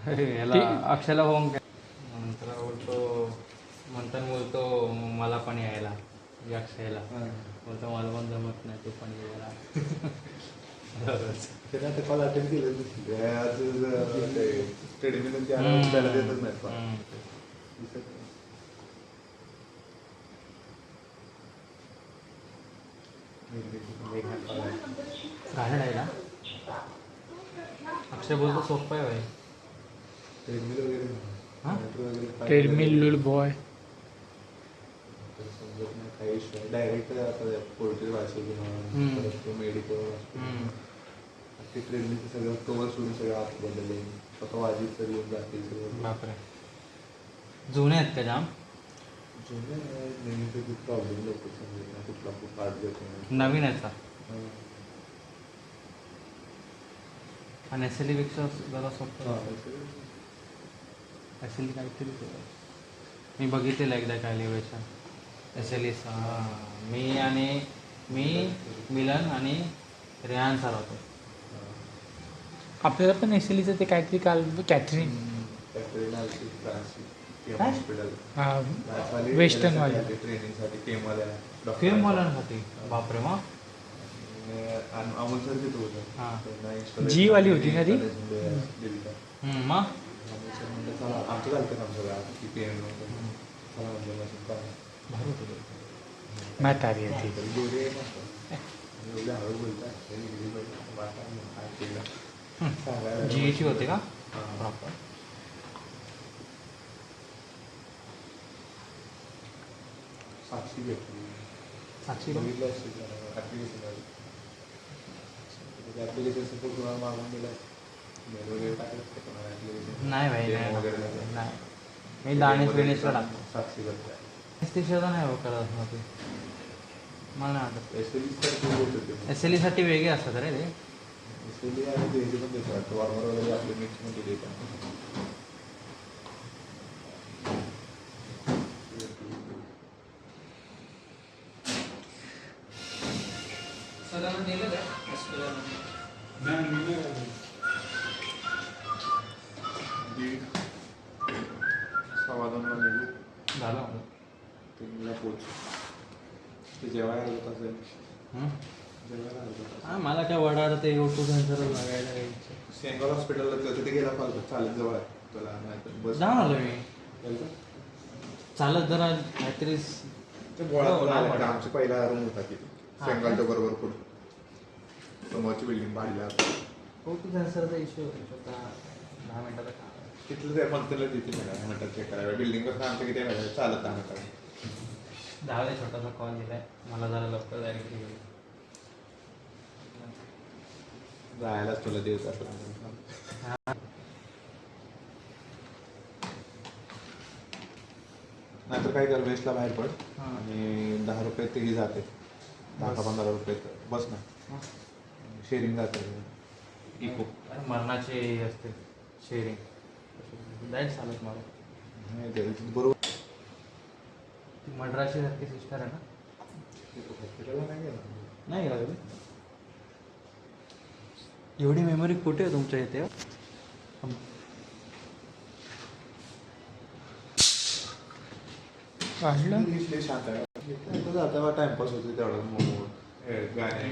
याला अक्षयला होऊन नंतर बोलतो मंथन बोलतो मला पण यायला अक्षयला बोलतो मला पण जमत नाही तू पण यायला. त्याने आता कॉल अटेंड केलं आज स्टेडियम त्याला देतच नाही. गाणं आहे ना अक्षय बोलतो सोपं आहे भाई. ट्रेडमिल वगैरे ट्रेडमिल लुल बॉय समजत नाही काही इश्यू डायरेक्ट आता पोल्ट्री वाचवली मेडिकल ते ट्रेडमिलचं सगळं कवर सोडून सगळं आत बनलेलं आहे. स्वतः वाजीत सर येऊन जातील सगळं. बापरे जुने आहेत का जाम जुने नेहमीचं खूप प्रॉब्लेम लोक समजत नाही कुठला खूप पार्ट देतो नवीन याचा आणि एस एल पेक्षा जरा सोपं एस एल काहीतरी मी बघितलेलं एकदा कॅलिब्रेशन एस एल मी मिलन आणि रेहान सर होतो. आपल्याला पण एसएलीचं ते काहीतरी काल कॅथरीन हॉस्पिटल वेस्टर्न वाले ट्रेनिंगसाठी केमवाल्यांसाठी बापरे मग अमोल सर तिथं होतं. जी वाली होती ना ती मग चला आमचं झालं काम सगळं की पेन चला भारी होतं मॅथ आ रही थी. एवढे हळू बोलतात जीची होते का प्रॉपर साक्षी भेटली साक्षी बघितलं ॲप्लिकेशन सपोर्ट तुम्हाला मागून दिला मेल वगैरे टाकलं नाही भाई वगैरे नाही मी दाणेश विनेशला टाकतो. साक्षी करता स्टेशनला नाही हो करत मग ते मला नाही वाटत एस एस एल ईसाठी वेगळे असतात रे ते आणि ते पण देतात वॉर्मर वगैरे आपले मिक्समध्ये देतात. सव्वा दोनला निघू झालं तीनला पोच ते जेवायला आलं असेल जेवायला आलं हां मला काय वडार ते यूट्यूब सेन्सर लागायला यायचं. सेंगाव हॉस्पिटलला तिथे गेला पाहिजे चालत जवळ आहे तुला नाही बस जाऊन आलो मी चालत जरा काहीतरी ते बोळा आमचा पहिला रूम होता तिथे सेंगालच्या बरोबर पुढे समोरची बिल्डिंग बांधल्या यूट्यूब सेन्सरचा इश्यू होतो 10 मिनिटाचा काम तिथलं ते मंथला देते म्हणतात चेक करायला बिल्डिंग कसं आमचं किती आहे चालत 10 मिनिटात 10 छोटासा कॉल दिलाय मला जरा लवकर जायला जायलाच तुला दिवस असला नाहीतर काय कर वेस्टला बाहेर पड आणि 10 रुपये तेही जाते 10-15 रुपये बस ना शेअरिंग जाते इको मरणाचे असते शेअरिंग जाईल चालत मला बरोबर मद्रासी सारखी सिस्टर आहे ना हॉस्पिटलला नाही गेला नाही गेला तुम्ही एवढी मेमरी कुठे आहे तुमच्या इथे काढलं शांत आहे टाइमपास होतो तेवढा गाणे